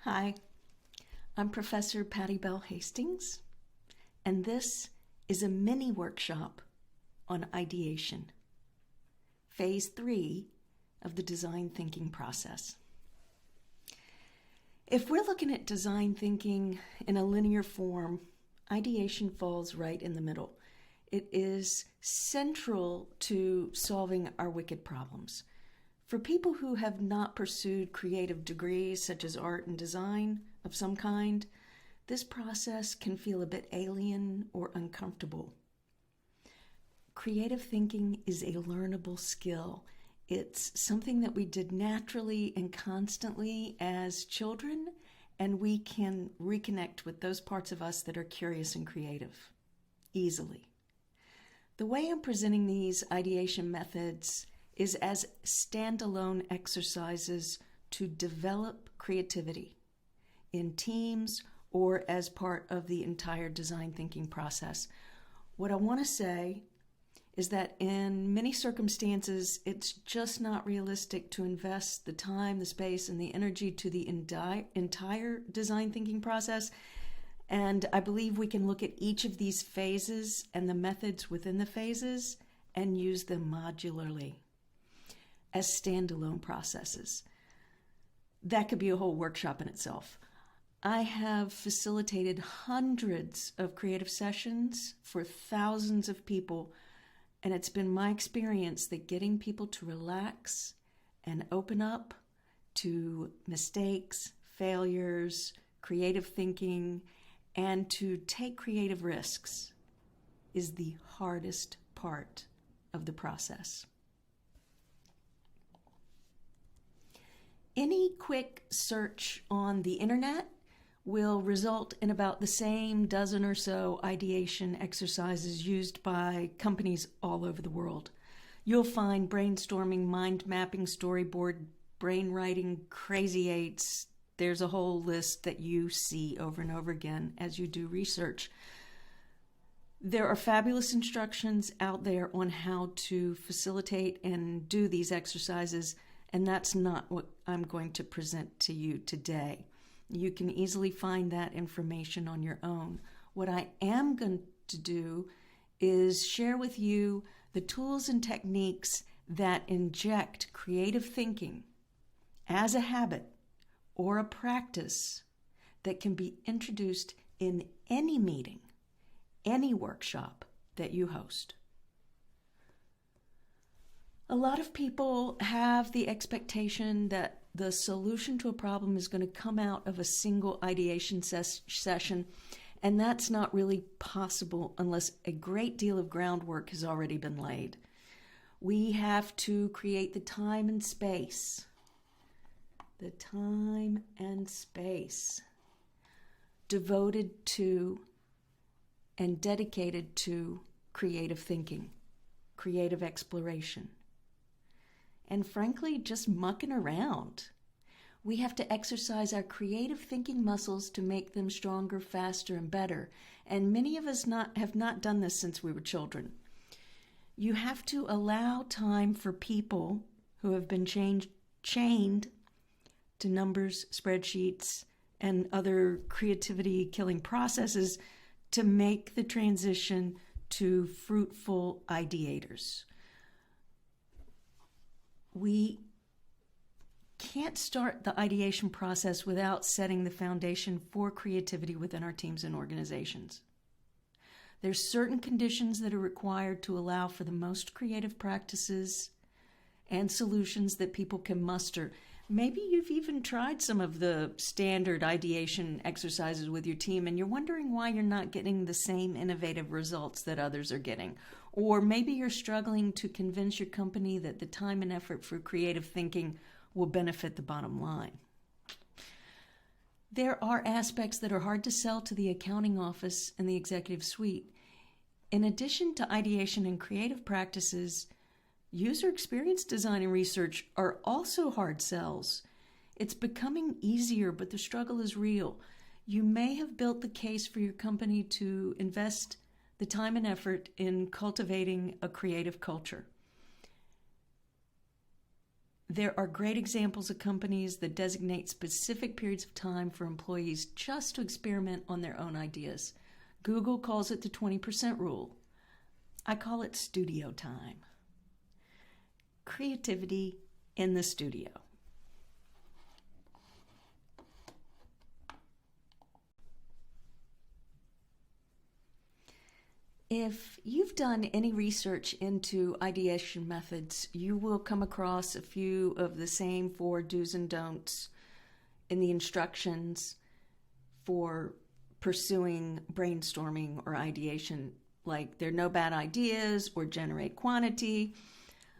Hi, I'm Professor Patty Bell Hastings, and this is a mini workshop on ideation, phase 3 of the design thinking process. If we're looking at design thinking in a linear form, ideation falls right in the middle. It is central to solving our wicked problems. For people who have not pursued creative degrees such as art and design of some kind, this process can feel a bit alien or uncomfortable. Creative thinking is a learnable skill. It's something that we did naturally and constantly as children, and we can reconnect with those parts of us that are curious and creative easily. The way I'm presenting these ideation methods is as standalone exercises to develop creativity in teams or as part of the entire design thinking process. What I want to say is that in many circumstances, it's just not realistic to invest the time, the space, and the energy to the entire design thinking process. And I believe we can look at each of these phases and the methods within the phases and use them modularly as standalone processes. That could be a whole workshop in itself. I have facilitated hundreds of creative sessions for thousands of people, and it's been my experience that getting people to relax and open up to mistakes, failures, creative thinking, and to take creative risks is the hardest part of the process. Any quick search on the internet will result in about the same dozen or so ideation exercises used by companies all over the world. You'll find brainstorming, mind mapping, storyboard, brainwriting, crazy eights. There's a whole list that you see over and over again as you do research. There are fabulous instructions out there on how to facilitate and do these exercises, and that's not what I'm going to present to you today. You can easily find that information on your own. What I am going to do is share with you the tools and techniques that inject creative thinking as a habit or a practice that can be introduced in any meeting, any workshop that you host. A lot of people have the expectation that the solution to a problem is going to come out of a single ideation session, and that's not really possible unless a great deal of groundwork has already been laid. We have to create the time and space devoted to and dedicated to creative thinking, creative exploration, and frankly, just mucking around. We have to exercise our creative thinking muscles to make them stronger, faster, and better. And many of us have not done this since we were children. You have to allow time for people who have been chained to numbers, spreadsheets, and other creativity-killing processes to make the transition to fruitful ideators. We can't start the ideation process without setting the foundation for creativity within our teams and organizations. There's certain conditions that are required to allow for the most creative practices and solutions that people can muster. Maybe you've even tried some of the standard ideation exercises with your team and you're wondering why you're not getting the same innovative results that others are getting. Or maybe you're struggling to convince your company that the time and effort for creative thinking will benefit the bottom line. There are aspects that are hard to sell to the accounting office and the executive suite. In addition to ideation and creative practices, user experience design and research are also hard sells. It's becoming easier, but the struggle is real. You may have built the case for your company to invest the time and effort in cultivating a creative culture. There are great examples of companies that designate specific periods of time for employees just to experiment on their own ideas. Google calls it the 20% rule. I call it studio time. Creativity in the studio. If you've done any research into ideation methods, you will come across a few of the same 4 do's and don'ts in the instructions for pursuing brainstorming or ideation, like there are no bad ideas or generate quantity.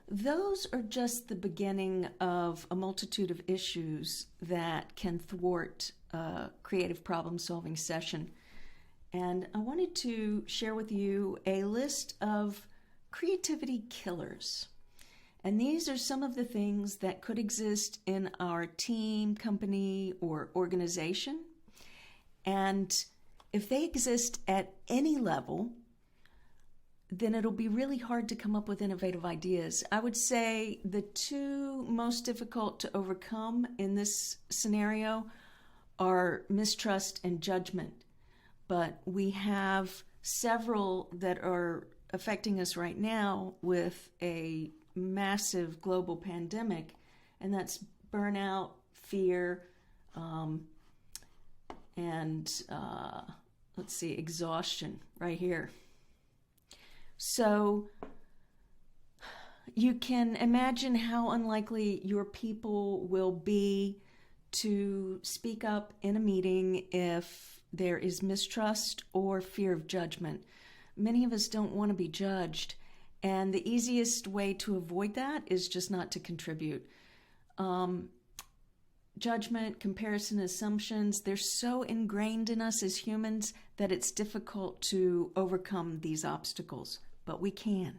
Those are just the beginning of a multitude of issues that can thwart a creative problem-solving session. And I wanted to share with you a list of creativity killers. And these are some of the things that could exist in our team, company, or organization. And if they exist at any level, then it'll be really hard to come up with innovative ideas. I would say the 2 most difficult to overcome in this scenario are mistrust and judgment. But we have several that are affecting us right now with a massive global pandemic, and that's burnout, fear, and exhaustion right here. So you can imagine how unlikely your people will be to speak up in a meeting if there is mistrust or fear of judgment. Many of us don't want to be judged, and the easiest way to avoid that is just not to contribute. Judgment, comparison, assumptions, they're so ingrained in us as humans that it's difficult to overcome these obstacles. But we can,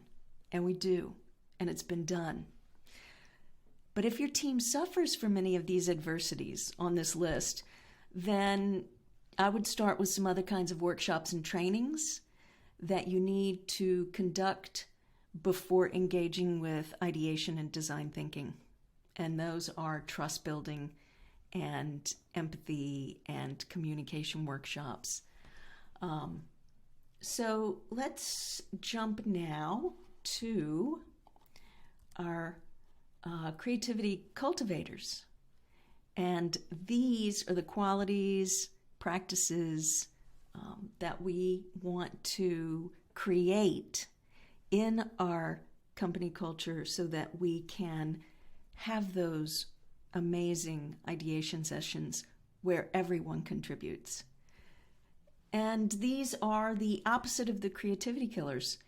and we do, and it's been done. But if your team suffers from any of these adversities on this list, then I would start with some other kinds of workshops and trainings that you need to conduct before engaging with ideation and design thinking. And those are trust building and empathy and communication workshops. So let's jump now to our creativity cultivators. And these are the qualities, practices that we want to create in our company culture so that we can have those amazing ideation sessions where everyone contributes. And these are the opposite of the creativity killers.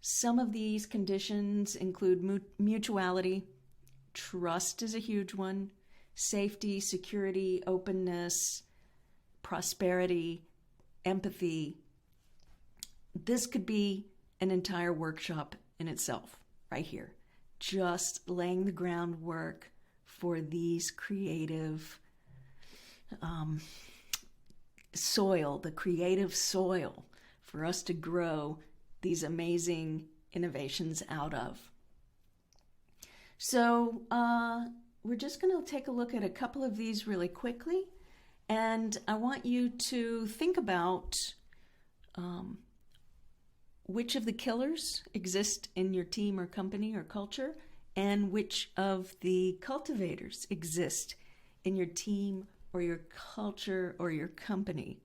Some of these conditions include mutuality, trust is a huge one, safety, security, openness, prosperity, empathy. This could be an entire workshop in itself, right here. Just laying the groundwork for these creative soil, the creative soil for us to grow these amazing innovations out of. So we're just going to take a look at a couple of these really quickly. And I want you to think about which of the killers exist in your team or company or culture, and which of the cultivators exist in your team or your culture or your company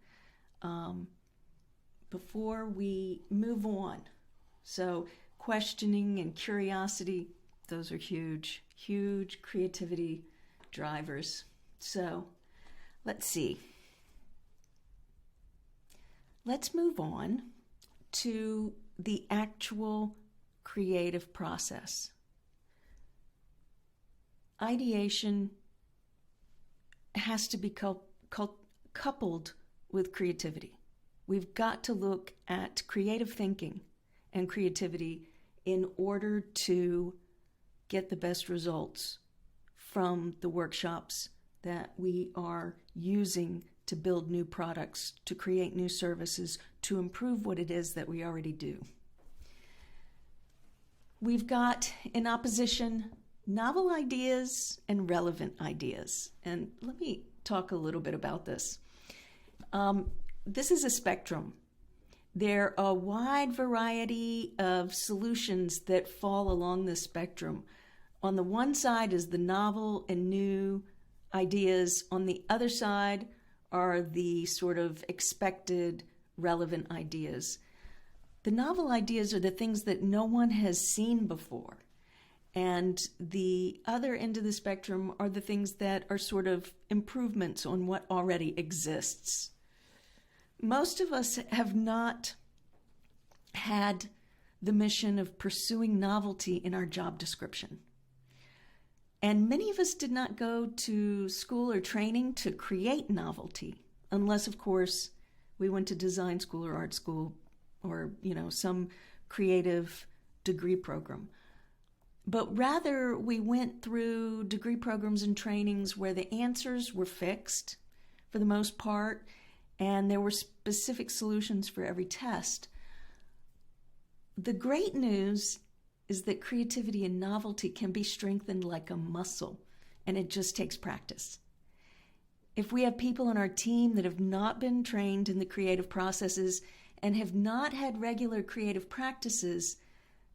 before we move on. So questioning and curiosity, those are huge, huge creativity drivers. So let's see. Let's move on to the actual creative process. Ideation has to be coupled with creativity. We've got to look at creative thinking and creativity in order to get the best results from the workshops that we are using to build new products, to create new services, to improve what it is that we already do. We've got, in opposition Novel ideas and relevant ideas. And let me talk a little bit about this. This is a spectrum. There are a wide variety of solutions that fall along this spectrum. On the one side is the novel and new ideas. On the other side are the sort of expected, relevant ideas. The novel ideas are the things that no one has seen before. And the other end of the spectrum are the things that are sort of improvements on what already exists. Most of us have not had the mission of pursuing novelty in our job description. And many of us did not go to school or training to create novelty, unless, of course, we went to design school or art school or, some creative degree program. But rather, we went through degree programs and trainings where the answers were fixed for the most part, and there were specific solutions for every test. The great news is that creativity and novelty can be strengthened like a muscle, and it just takes practice. If we have people on our team that have not been trained in the creative processes and have not had regular creative practices,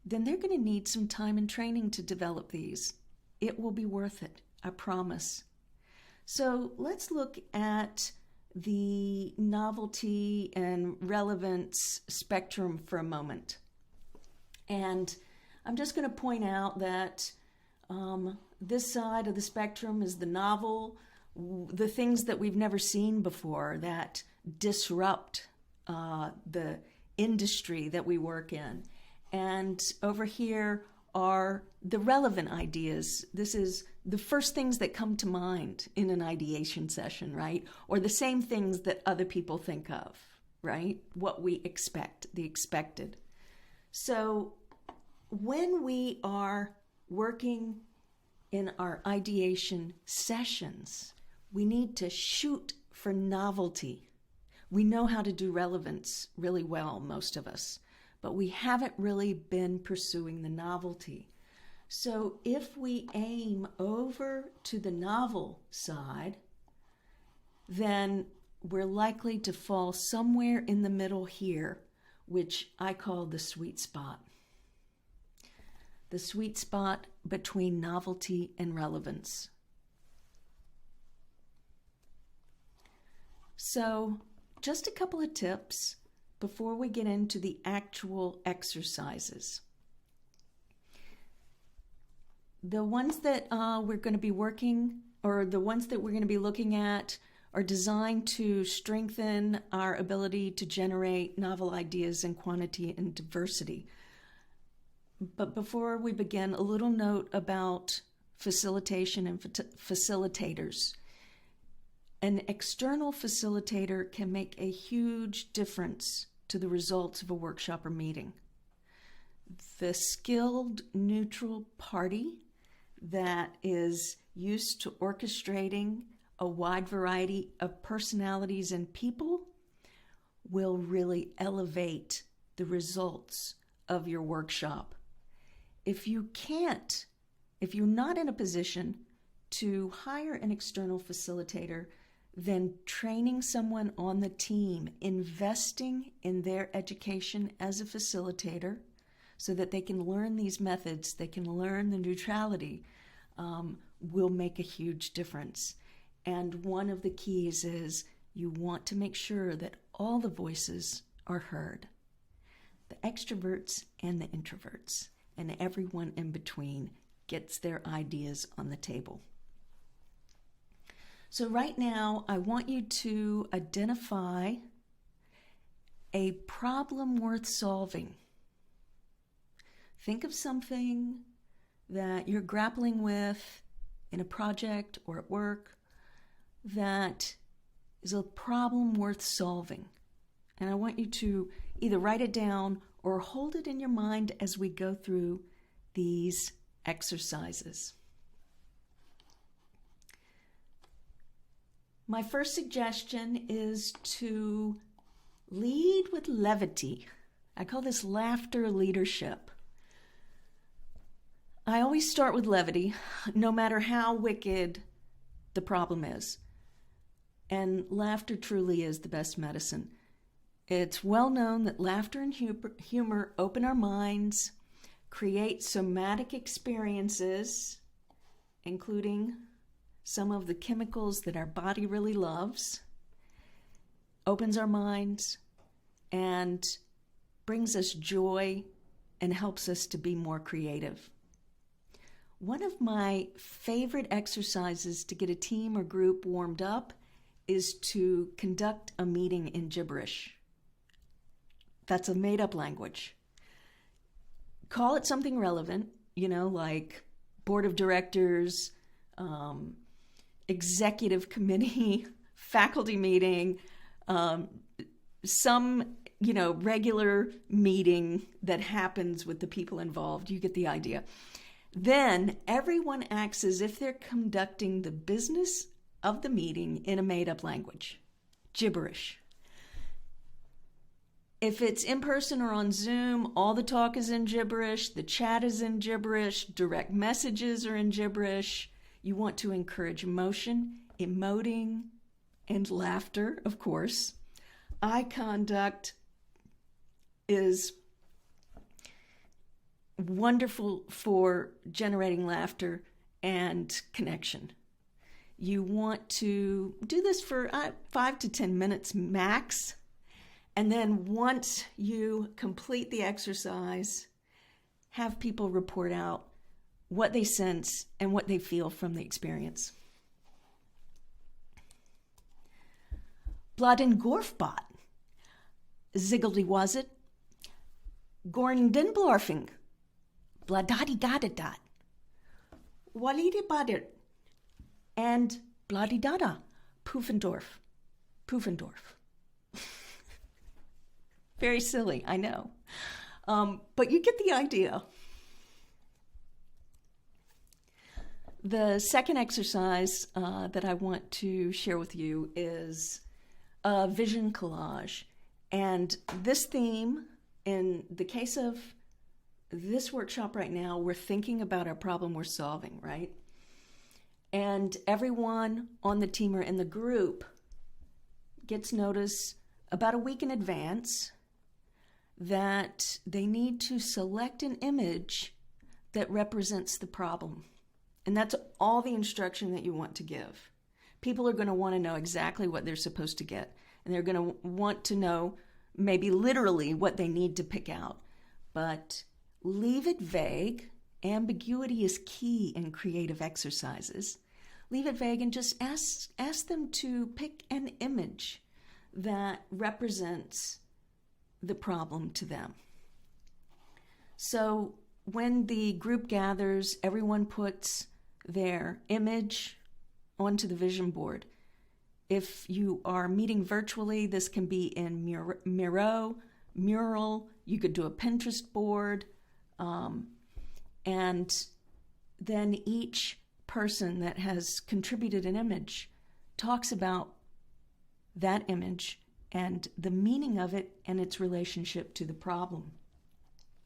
then they're going to need some time and training to develop these. It will be worth it, I promise. So let's look at the novelty and relevance spectrum for a moment. And I'm just going to point out that this side of the spectrum is the novel, the things that we've never seen before that disrupt the industry that we work in. And over here are the relevant ideas. This is the first things that come to mind in an ideation session, right? Or the same things that other people think of, right? What we expect, the expected. So when we are working in our ideation sessions, we need to shoot for novelty. We know how to do relevance really well, most of us, but we haven't really been pursuing the novelty. So if we aim over to the novel side, then we're likely to fall somewhere in the middle here, which I call the sweet spot. The sweet spot between novelty and relevance. So, just a couple of tips before we get into the actual exercises. The ones that we're going to be working, or the ones that we're going to be looking at, are designed to strengthen our ability to generate novel ideas in quantity and diversity. But before we begin, a little note about facilitation and facilitators. An external facilitator can make a huge difference to the results of a workshop or meeting. The skilled neutral party that is used to orchestrating a wide variety of personalities and people will really elevate the results of your workshop. If you're not in a position to hire an external facilitator, then training someone on the team, investing in their education as a facilitator so that they can learn these methods, they can learn the neutrality, will make a huge difference. And one of the keys is you want to make sure that all the voices are heard, the extroverts and the introverts, and everyone in between gets their ideas on the table. So right now, I want you to identify a problem worth solving. Think of something that you're grappling with in a project or at work that is a problem worth solving. And I want you to either write it down or hold it in your mind as we go through these exercises. My first suggestion is to lead with levity. I call this laughter leadership. I always start with levity, no matter how wicked the problem is. And laughter truly is the best medicine. It's well known that laughter and humor open our minds, create somatic experiences, including some of the chemicals that our body really loves, opens our minds, and brings us joy and helps us to be more creative. One of my favorite exercises to get a team or group warmed up is to conduct a meeting in gibberish. That's a made-up language. Call it something relevant, like board of directors, executive committee, faculty meeting, some, regular meeting that happens with the people involved. You get the idea. Then everyone acts as if they're conducting the business of the meeting in a made-up language, gibberish. If it's in person or on Zoom, all the talk is in gibberish, the chat is in gibberish, direct messages are in gibberish. You want to encourage emotion, emoting, and laughter, of course. Eye contact is wonderful for generating laughter and connection. You want to do this for 5 to 10 minutes max. And then once you complete the exercise, have people report out what they sense and what they feel from the experience. Bladen Gorfbot, Ziggledy was it, Gorn den Blorfing, Bladadi Gadadat, Walidi Badir, and Bloody Dada, Pufendorf. Very silly, I know. But you get the idea. The second exercise that I want to share with you is a vision collage. And this theme, in the case of this workshop right now, we're thinking about our problem we're solving, right? And everyone on the team or in the group gets notice about a week in advance that they need to select an image that represents the problem. And that's all the instruction that you want to give. People are going to want to know exactly what they're supposed to get. And they're going to want to know maybe literally what they need to pick out. But leave it vague. Ambiguity is key in creative exercises. Leave it vague and just ask them to pick an image that represents the problem to them. So when the group gathers, everyone puts their image onto the vision board. If you are meeting virtually, this can be in Miro, Mural. You could do a Pinterest board. And then each person that has contributed an image talks about that image and the meaning of it and its relationship to the problem.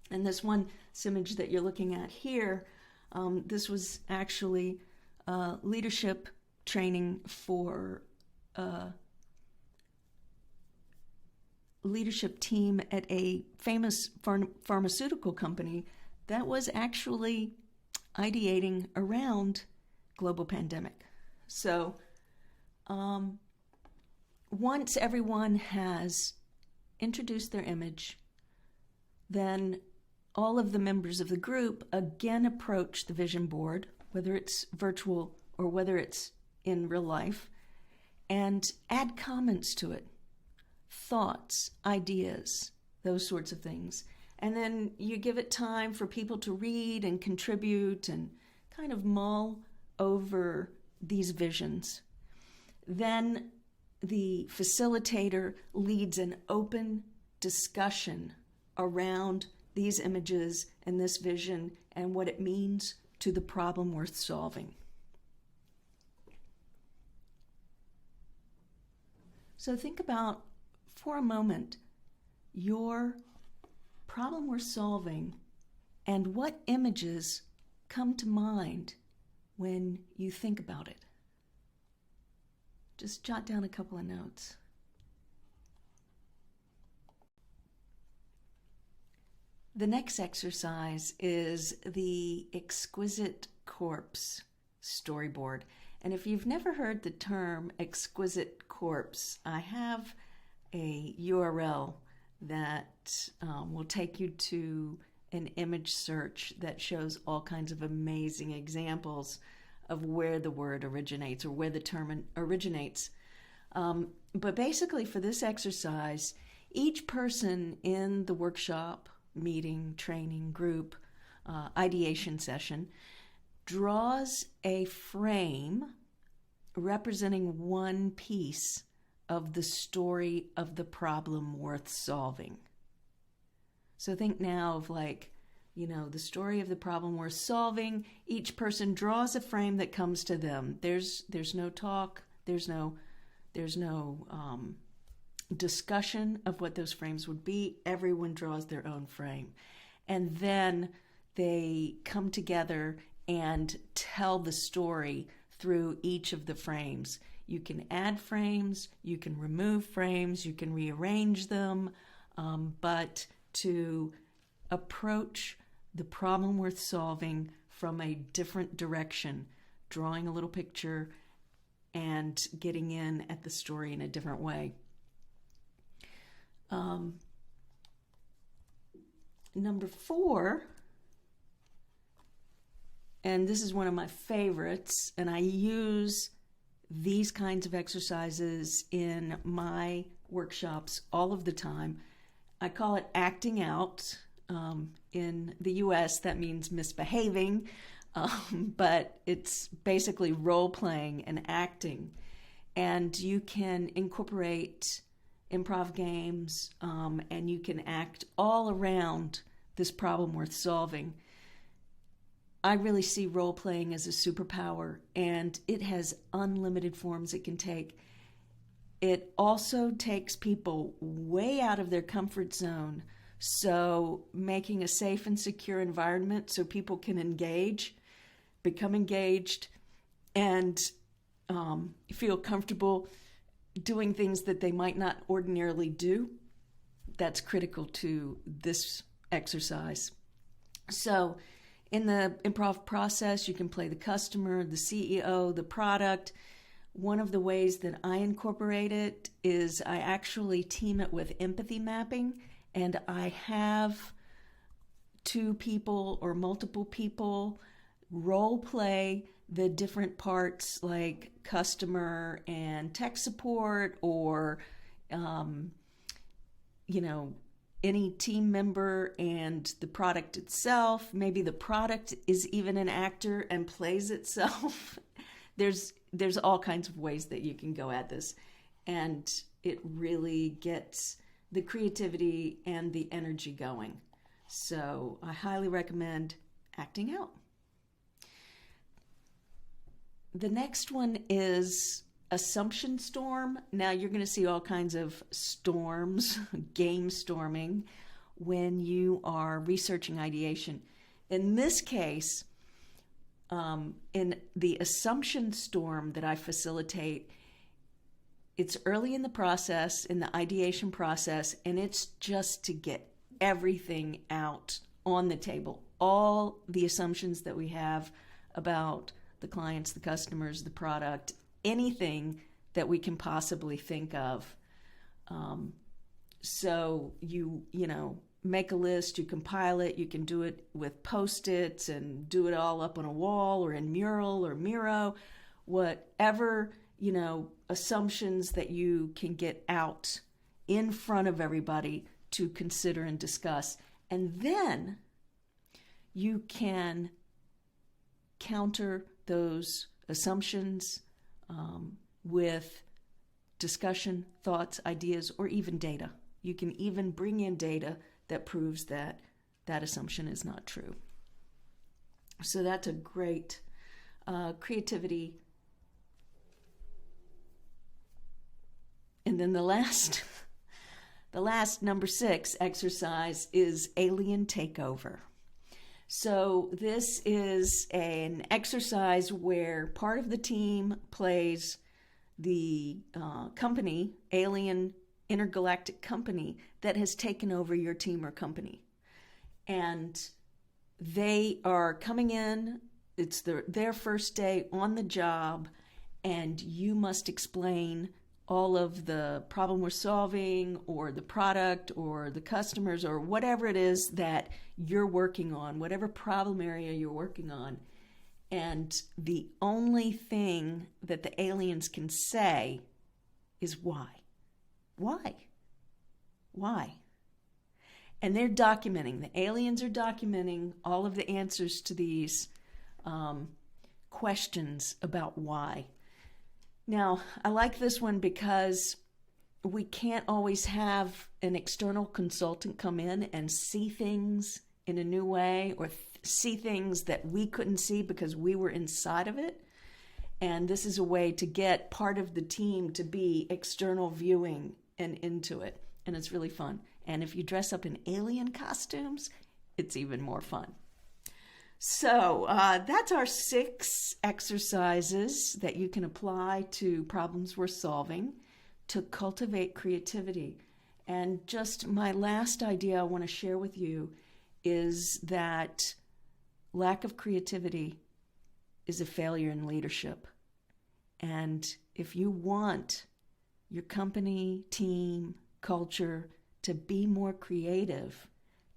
And this one image that you're looking at here, this was actually leadership training for a leadership team at a famous pharmaceutical company that was actually ideating around global pandemic. So once everyone has introduced their image, then all of the members of the group again approach the vision board, whether it's virtual or whether it's in real life, and add comments to it, thoughts, ideas, those sorts of things. And then you give it time for people to read and contribute and kind of mull over these visions. Then the facilitator leads an open discussion around these images and this vision and what it means to the problem worth solving. So think about, for a moment, your problem we're solving and what images come to mind when you think about it? Just jot down a couple of notes. The next exercise is the Exquisite Corpse Storyboard. And if you've never heard the term Exquisite Corpse, I have a URL that will take you to an image search that shows all kinds of amazing examples of where the word originates or where the term originates. But basically for this exercise, each person in the workshop, meeting, training, group, ideation session draws a frame representing one piece of the story of the problem worth solving. So think now of the story of the problem worth solving. Each person draws a frame that comes to them. There's no talk. There's no discussion of what those frames would be. Everyone draws their own frame. And then they come together and tell the story through each of the frames. You can add frames, you can remove frames, you can rearrange them, but to approach the problem worth solving from a different direction, drawing a little picture and getting in at the story in a different way. Number 4, and this is one of my favorites, and I use these kinds of exercises in my workshops all of the time. I call it acting out. In the US, that means misbehaving, but it's basically role-playing and acting. And you can incorporate improv games, and you can act all around this problem worth solving. I really see role-playing as a superpower, and it has unlimited forms it can take. It also takes people way out of their comfort zone, so making a safe and secure environment so people can engage, become engaged, and feel comfortable doing things that they might not ordinarily do. That's critical to this exercise. So in the improv process, you can play the customer, the CEO, the product. One of the ways that I incorporate it is I actually team it with empathy mapping, and I have 2 people or multiple people role play the different parts like customer and tech support, or any team member and the product itself. Maybe the product is even an actor and plays itself. There's all kinds of ways that you can go at this, and it really gets the creativity and the energy going. So I highly recommend acting out. The next one is Assumption Storm. Now you're going to see all kinds of storms, game storming, when you are researching ideation. In this case, in the assumption storm that I facilitate, it's early in the process, in the ideation process, and it's just to get everything out on the table. All the assumptions that we have about the clients, the customers, the product, anything that we can possibly think of. So you make a list, you compile it, you can do it with Post-its and do it all up on a wall or in Mural or Miro, whatever, assumptions that you can get out in front of everybody to consider and discuss. And then you can counter those assumptions with discussion, thoughts, ideas, or even data. You can even bring in data that proves that that assumption is not true. So that's a great creativity. And then the last number 6 exercise is Alien Takeover. So this is an exercise where part of the team plays the company, alien intergalactic company that has taken over your team or company. And they are coming in, it's their first day on the job, and you must explain all of the problem we're solving or the product or the customers or whatever it is that you're working on, whatever problem area you're working on. And the only thing that the aliens can say is why? Why? Why? And they're documenting, the aliens are documenting all of the answers to these questions about why. Now, I like this one because we can't always have an external consultant come in and see things in a new way or see things that we couldn't see because we were inside of it. And this is a way to get part of the team to be external viewing and into it. And it's really fun. And if you dress up in alien costumes, it's even more fun. So that's our 6 exercises that you can apply to problems we're solving to cultivate creativity. And just my last idea I want to share with you is that lack of creativity is a failure in leadership. And if you want your company, team, culture to be more creative,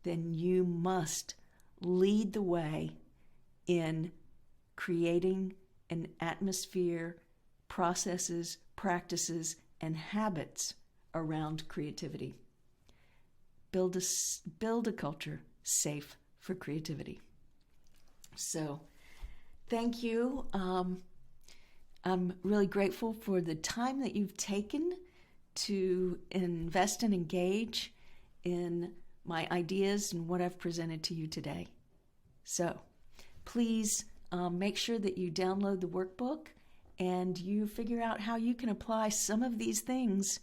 then you must lead the way in creating an atmosphere, processes, practices, and habits around creativity. Build a culture safe for creativity. So, thank you. I'm really grateful for the time that you've taken to invest and engage in my ideas and what I've presented to you today. So please make sure that you download the workbook and you figure out how you can apply some of these things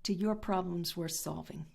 to your problems worth solving.